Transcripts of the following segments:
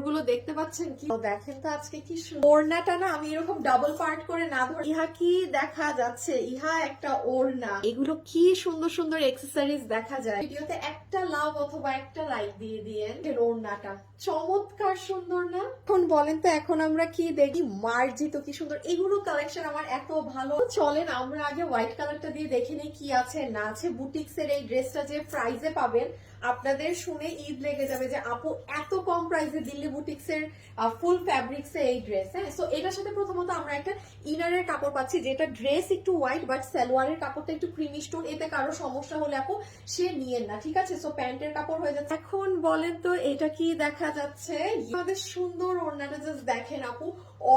গুলো দেখতে পাচ্ছেন কি দেখেন তো আজকে কি ওড়নাটা না আমি এরকম ডাবল পার্ট করে না ধরে ইহা কি দেখা যাচ্ছে, ইহা একটা ওড়না। এগুলো কি সুন্দর সুন্দর এক্সেসরিজ দেখা যায়। ভিডিওতে একটা লাভ অথবা একটা লাইক দিয়ে দিয়েন। ওড়নাটা চমৎকার সুন্দর না? এখন বলেন তো এখন আমরা কি দেখি, মার্জিত কি সুন্দর এগুলো কালেকশন আমার এত ভালো। চলেন আমরা আগে হোয়াইট কালারটা দিয়ে দেখে নিই কি আছে না আছে। বুটিক্স এর এই ড্রেসটা যে প্রাইজে পাবেন আপনাদের শুনে ঈদ লেগে যাবে যে আপু এত কম প্রাইসে দিল্লি বুটিক্স এর ফুল ফ্যাব্রিক্স এর এই ড্রেস। হ্যাঁ, সো এটার সাথে প্রথমত আমরা একটা ইনারের কাপড় পাচ্ছি যেটা ড্রেস একটু হোয়াইট বাট সালোয়ারের কাপড়টা একটু ক্রিমি স্টোন। এতে কারো সমস্যা হলে আপু সে নিয়েন না, ঠিক আছে? সো প্যান্টের কাপড় হয়ে যাচ্ছে। এখন বলেন তো এটা কি দেখা যাচ্ছে, আমাদের সুন্দর ওড়নাটা জাস্ট দেখেন আপু,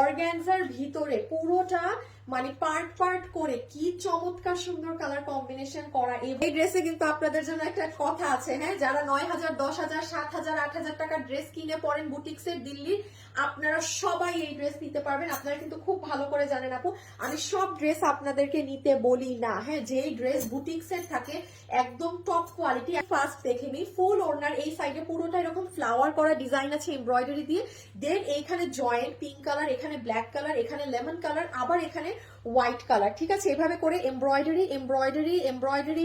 অর্গানজার ভিতরে পুরোটা মানে পার্ট পার্ট করে কি চমৎকার সুন্দর কালার কম্বিনেশন করা। এই ড্রেসে কিন্তু আপনাদের জন্য একটা কথা আছে, হ্যাঁ, যারা 9,000 10,000 7,000 8,000 টাকার ড্রেস কিনে পরেন বুটিক্স এর দিল্লির, আপনারা সবাই এই ড্রেস নিতে পারবেন। আপনারা কিন্তু খুব ভালো করে জানেন আপু আমি সব ড্রেস আপনাদেরকে নিতে বলি না। হ্যাঁ, যেই ড্রেস বুটিক্স এর থাকে একদম টপ কোয়ালিটি। ফার্স্ট দেখে নিই ফুল ওড়নার এই সাইডে পুরোটা এরকম ফ্লাওয়ার করা ডিজাইন আছে এমব্রয়ডারি দিয়ে। দেন এইখানে জয়েন্ট পিঙ্ক কালার, এখানে ব্ল্যাক কালার, এখানে লেমন কালার, আবার এখানে হোয়াইট কালার, ঠিক আছে? এভাবে করে এমব্রয়ডারি এমব্রয়ডারি এমব্রয়ডারি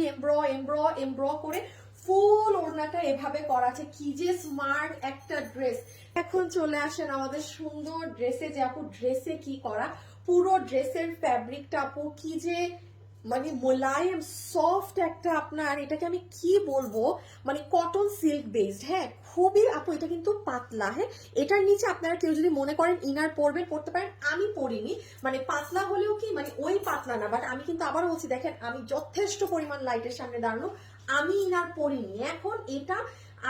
এমব্র করে ফুল ওড়নাটা এভাবে করা আছে। কি যে স্মার্ট একটা ড্রেস। এখন চলে আসেন আমাদের সুন্দর ড্রেসে, যে আপু ড্রেসে কি করা, পুরো ড্রেসের ফ্যাব্রিকটা আপু কি যে মানে মোলায়েম সফট একটা, আপনার এটাকে আমি কি বলবো, মানে কটন সিল্ক বেসড। হ্যাঁ, খুবই আপু এটা কিন্তু পাতলা। হ্যাঁ, এটার নিচে আপনারা কেউ যদি মনে করেন ইনার পরবেন পড়তে পারেন, আমি পরিনি। মানে পাতলা হলেও কি মানে ওই পাতলা না, বাট আমি কিন্তু আবার বলছি দেখেন আমি যথেষ্ট পরিমাণ লাইটের সামনে দাঁড়ানো, আমি ইনার পরিনি। এখন এটা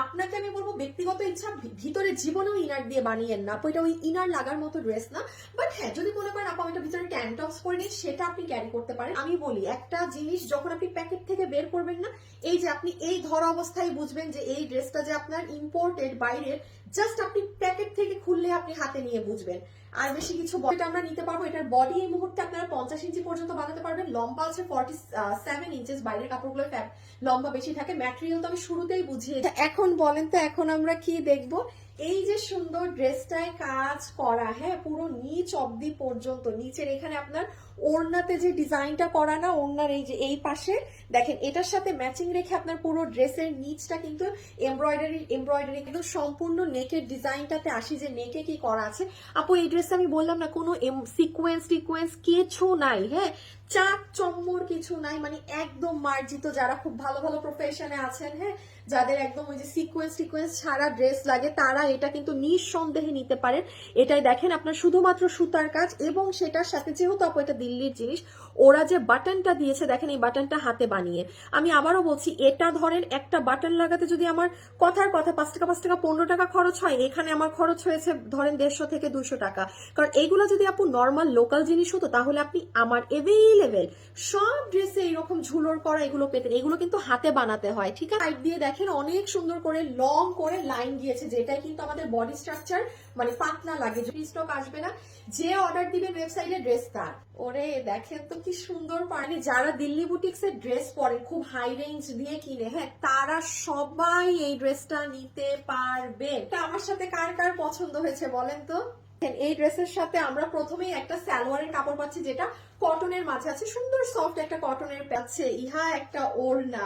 আপনাকে আমি বলবো ব্যক্তিগত ইচ্ছা, ভিতরে জীবনেও ইনার দিয়ে বানিয়েন না আপু, এটা ওই ইনার লাগার মতো ড্রেস না। বাট হ্যাঁ, যদি মনে করেন আপু এটা ভিতরে ট্যানটপস করে নিই, সেটা আপনি ক্যারি করতে পারেন। আমি বলি একটা জিনিস যখন আপনি প্যাকেট থেকে বের করবেন না, এই যে আপনি এই ধরা অবস্থায় বুঝবেন যে এই ড্রেসটা যে আপনার ইম্পোর্টেড বাইরের, জাস্ট আপনি প্যাকেট থেকে খুললে আপনি হাতে নিয়ে বুঝবেন। আর বেশি কিছু এটা আমরা নিতে পারবো। এটার বডি এই মুহূর্তে আপনারা 50 ইঞ্চি পর্যন্ত বানাতে পারবেন। লম্বা আছে 47 ইঞ্চেস, বাইরের কাপড়গুলো লম্বা বেশি থাকে। ম্যাটেরিয়াল তো আমি শুরুতেই বুঝিয়ে। এখন বলেন তো এখন আমরা কি দেখবো, এই যে সুন্দর ড্রেসটায় কাজ করা, হ্যাঁ, পুরো নিচ অবধি পর্যন্ত। নিচের এখানে আপনার ওড়নাতে যে ডিজাইনটা করা না, ওড়নার এই যে এই পাশে দেখেন এটার সাথে ম্যাচিং রেখে আপনার পুরো ড্রেসের নিচটা কিন্তু এমব্রয়ডারি কিন্তু সম্পূর্ণ নেকের ডিজাইনটাতে আসি যে নেকে কি করা আছে। আপু এই ড্রেসটা আমি বললাম না কোনো সিকোয়েন্স কিছু নাই। হ্যাঁ, চাপ চম্মর কিছু নাই, মানে একদম মার্জিত। যারা খুব ভালো ভালো প্রফেশনে আছেন, হ্যাঁ, যাদের একদম ওই যে সিকোয়েন্স ছাড়া ড্রেস লাগে, তারা এটা কিন্তু নিঃসন্দেহে নিতে পারেন। এটাই দেখেন আপনার শুধুমাত্র সুতার কাজ, এবং সেটার সাথে যেহেতু আপু এটা দিল্লির জিনিস, ওরা যে বাটনটা দিয়েছে দেখেন এই বাটনটা হাতে বানিয়ে। আমি আবারও বলছি, এটা ধরেন একটা বাটন লাগাতে যদি আমার কথার কথা 5 টাকা 15 টাকা খরচ হয়, এখানে আমার খরচ হয়েছে ধরেন 150 থেকে 200 টাকা। কারণ এইগুলো যদি আপু নর্মাল লোকাল জিনিস হতো তাহলে আপনি আমার এভেইলেবল সব ড্রেসে এরকম ঝুলোর করা এগুলো পেতেন। এগুলো কিন্তু হাতে বানাতে হয়, ঠিক আছে? সাইড দিয়ে দেখেন অনেক সুন্দর করে লং করে লাইন দিয়েছে, যেটাই কিন্তু আমাদের বডি স্ট্রাকচার মানে পাতলা লাগে। স্টক আসবে না, যে অর্ডার দিবেন ওয়েবসাইটে ড্রেস তার। ওরে দেখেন তো কি সুন্দর পানি। যারা দিল্লি বুটিক্স এর ড্রেস পরে খুব হাই রেঞ্জ দিয়ে কিনে, হ্যাঁ, তারা সবাই এই ড্রেসটা নিতে পারবে। আমার সাথে কার কার পছন্দ হয়েছে বলেন তো? এই ড্রেসের সাথে আমরা প্রথমেই একটা সালোয়ারের কাপড় পাচ্ছি যেটা কটনের মাঝে আছে, সুন্দর সফট একটা কটনের পাচ্ছে। ইহা একটা ওড়না,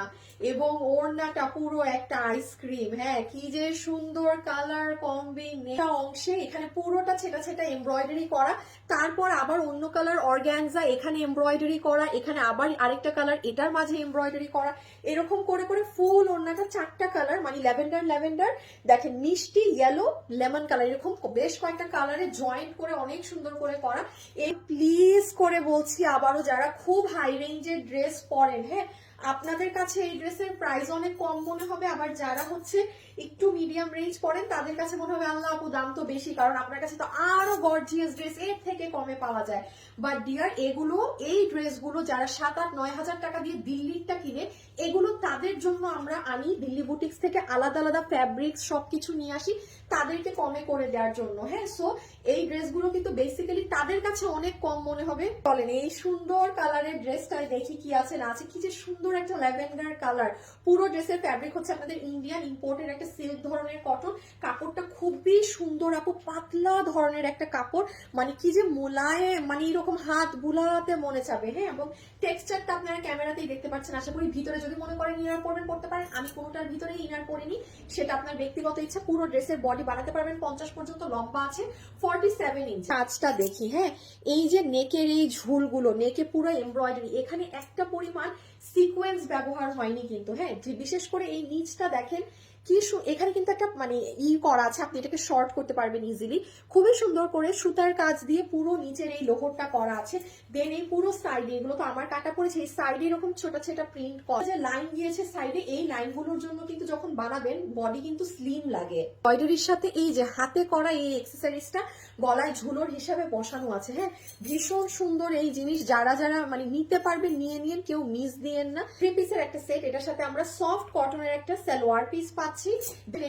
এবং ওড়নাটা পুরো একটা আইসক্রিম। হ্যাঁ, কি যে সুন্দর কালার কম্বিনেশন। অংশে এখানে পুরোটা ছেটা ছেটা এমব্রয়ডারি করা, তারপর আবার অন্য কালার অর্গানজা, এখানে এমব্রয়ডারি করা, এখানে আবার আরেকটা কালার এটার মাঝে এমব্রয়ডারি করা, এরকম করে করে ফুল ওড়নাটা 4টা কালার, মানে ল্যাভেন্ডার দেখেন, মিষ্টি ইয়েলো, লেমন কালার, এরকম বেশ কয়েকটা কালারে জয়েন্ট করে অনেক সুন্দর করে করা। এই প্লিজ করে বলছি আবারও, যারা খুব হাই রেঞ্জের ড্রেস পরেন, হ্যাঁ, আপনাদের কাছে এই ড্রেসের প্রাইস অনেক কম মনে হবে। আবার যারা হচ্ছে একটু মিডিয়াম রেঞ্জ পরেন তাদের কাছে মনে হবে আল্লাহ আপু দাম তো বেশি, কারণ আপনার কাছে তো আরো গর্জিয়াস ড্রেস এর থেকে কমে পাওয়া যায়। বাট ডিয়ার, এগুলো এই ড্রেসগুলো যারা 7-8-9 হাজার টাকা দিয়ে দিল্লিরটা কিনে, এগুলো তাদের জন্য আমরা আনি। দিল্লি বুটিক্স থেকে আলাদা আলাদা ফ্যাব্রিক্স সবকিছু নিয়ে আসি তাদেরকে কমে করে দেওয়ার জন্য। হ্যাঁ, সো এই ড্রেসগুলো কিন্তু বেসিক্যালি তাদের কাছে অনেক কম মনে হবে। বলেন এই সুন্দর কালারের ড্রেসটাই দেখি কি আছে না আছে। কি যে সুন্দর একটা ল্যাভেন্ডার কালার। পুরো ড্রেসের ফ্যাব্রিক হচ্ছে আপনাদের ইন্ডিয়ান ইম্পোর্টের একটা সিল্ক ধরনের কটন, কাপড়টা খুবই সুন্দর আপু, পাতলা ধরনের একটা কাপড়, মানে কি যে মোলায়েম, মানে এরকম হাত বুলাতে মনে চাবে। হ্যাঁ, এবং টেক্সচারটা আপনারা ক্যামেরাতেই দেখতে পাচ্ছেন। আশা করি ভিতরে যদি মনে করেন ইনার পরবেন পড়তে পারেন, আমি কোনোটার ভিতরে ইনার পরিনি, সেটা আপনার ব্যক্তিগত ইচ্ছা। পুরো ড্রেসের বডি বানাতে পারবেন 50 পর্যন্ত, লম্বা আছে 47 ইঞ্চ। কাজটা দেখি, হ্যাঁ, এই যে নেকের এই ঝুলগুলো, নেকে পুরো এমব্রয়ডারি, এখানে একটা পরিমাণ সিকোয়েন্স ব্যবহার হয়নি কিন্তু। হ্যাঁ, যে বিশেষ করে এই নিচটা দেখেন কি এখানে কিন্তু একটা মানে করা আছে, আপনি এটাকে শর্ট করতে পারবেন ইজিলি। খুবই সুন্দর করে সুতার কাজ দিয়ে পুরো নিচের এই লোহরটা করা আছে। দেন এই পুরো সাইডে, এগুলো তো আমার কাটা পড়েছে, এই সাইডে এরকম ছোট ছোট প্রিন্ট করা, যে লাইন গিয়েছে সাইডে, এই লাইনগুলোর জন্য কিন্তু যখন বানাবেন বডি কিন্তু স্লিম লাগে। এমব্রয়ডারির সাথে এই যে হাতে করা এই অ্যাকসেসরিজটা গলায় ঝুলোর হিসাবে বসানো আছে। হ্যাঁ, ভীষণ সুন্দর এই জিনিস, যারা যারা মানে নিতে পারবেন নিয়ে নিন, কেউ মিস দিয়েন না। 3 পিসের একটা সেট, এটার সাথে আমরা সফট কটনের একটা সালোয়ার পিস পাচ্ছি।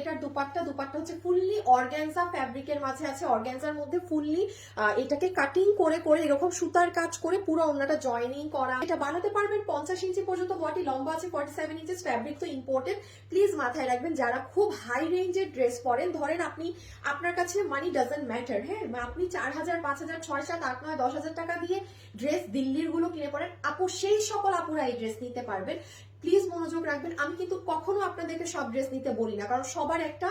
এটার দুপাট্টা হচ্ছে ফুললি অর্গানজা ফ্যাব্রিকের মাঝে আছে, অর্গানজার মধ্যে ফুললি এটাকে কাটিং করে করে এরকম সুতার কাজ করে পুরো ওন্নাটা জয়েনিং করা। এটা বানাতে পারবেন 50 ইঞ্চি পর্যন্ত বডি, লম্বা আছে 47 ইঞ্চেস, ফ্যাব্রিক তো ইম্পোর্টেড। প্লিজ মাথায় রাখবেন, যারা খুব হাই রেঞ্জের ড্রেস পরেন, ধরেন আপনি, আপনার কাছে মানি ডাজন্ট ম্যাটার, হ্যাঁ, আপনি 4000, 5000, 6, 7, 8, 9, 10,000 টাকা দিয়ে ড্রেস দিল্লির গুলো কিনে পড়েন, আপু সেই সকল আপুরা এই ড্রেস নিতে পারবেন। প্লিজ মনোযোগ রাখবেন, আমি কিন্তু কখনো আপনাদেরকে সব ড্রেস নিতে বলি না, কারণ সবার একটা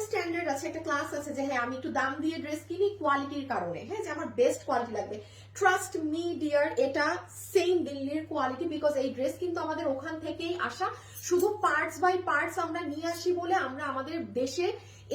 স্ট্যান্ডার্ড আছে, একটা ক্লাস আছে, যে হ্যাঁ আমি একটু দাম দিয়ে ড্রেস কিনি কোয়ালিটির কারণে, হ্যাঁ, যে আমার বেস্ট কোয়ালিটি লাগবে। ট্রাস্ট মি ডিয়ার, এটা সেম দিল্লির কোয়ালিটি, বিকজ এই ড্রেস কিন্তু আমাদের ওখান থেকেই আসা। শুধু পার্টস বাই পার্টস আমরা নিয়ে আসি বলে আমরা আমাদের দেশে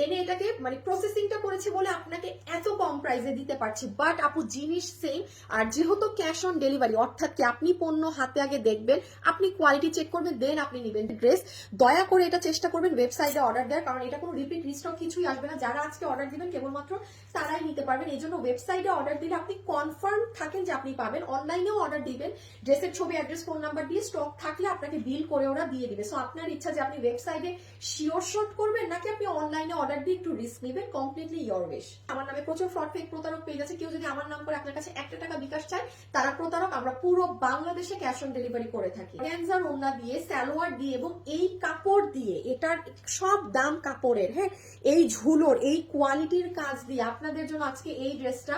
এনে এটাকে মানে প্রসেসিংটা করেছে বলে আপনাকে এত কম প্রাইসে দিতে পারছি। বাট আপু জিনিস সেম, আর যেহেতু ক্যাশ অন ডেলিভারি, অর্থাৎ কি আপনি পণ্য হাতে আগে দেখবেন, আপনি কোয়ালিটি চেক করবেন, দেন আপনি নেবেন ড্রেস। দয়া করে এটা চেষ্টা করবেন ওয়েবসাইটে অর্ডার দেওয়ার, কারণ এটা কোনো রিপিট রিস্টক কিছুই আসবে না। যারা আজকে অর্ডার দিবেন কেবলমাত্র তারাই নিতে পারবেন। এই জন্য ওয়েবসাইটে অর্ডার দিলে আপনি কনফার্ম থাকেন যে আপনি পাবেন। অনলাইনেও অর্ডার দিবেন, ড্রেসের ছবি, অ্যাড্রেস, ফোন নাম্বার দিয়ে স্টক থাকলে আপনাকে বিল করে ওরা দিয়ে দিবে। সো আপনার ইচ্ছা যে আপনি ওয়েবসাইটে শিওর শট করবেন নাকি আপনি অনলাইনে অর্ডার দিয়ে একটু রিস্ক নেবেন, কমপ্লিটলি ইয়োর উইশ। আমার নামে প্রচুর ফ্রড ফেক প্রতারক পেয়ে যাচ্ছে, কেউ যদি আমার নাম করে আপনার কাছে 1 টাকা বিকাশ চায়, তারা প্রতারক। আমরা পুরো বাংলাদেশে ক্যাশ অন ডেলিভারি করে থাকি। অর্গানজার ওড়না দিয়ে, সালোয়ার দিয়ে এবং এই কাপড় দিয়ে, এটার সব দাম কাপড়ের, হ্যাঁ, এই ঝুলোর এই কোয়ালিটির কাজ দিয়ে আপনাদের জন্য আজকে এই ড্রেসটা।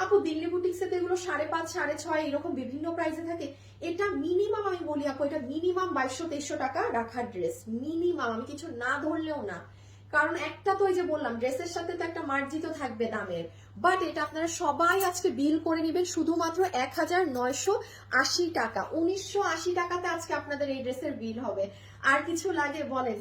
আপু দিল্লি বুটিক্সে তো এগুলো 5.5, 6.5 এরকম বিভিন্ন প্রাইসে থাকে। এটা মিনিমাম, আমি বলি আপু, এটা মিনিমাম 2200-2300 টাকা রাখার ড্রেস, মিনিমাম, আমি কিছু না ধরলেও না। কারণ একটা তো ওই যে বললাম, ড্রেসের সাথে তো একটা মার্জিত থাকবে দামের। বাট এটা আপনারা সবাই আজকে বিল করে নেবেন শুধুমাত্র 1980 টাকা। 1980 টাকাতে আজকে আপনাদের এই ড্রেসের বিল হবে। আর কিছু লাগে বলেন?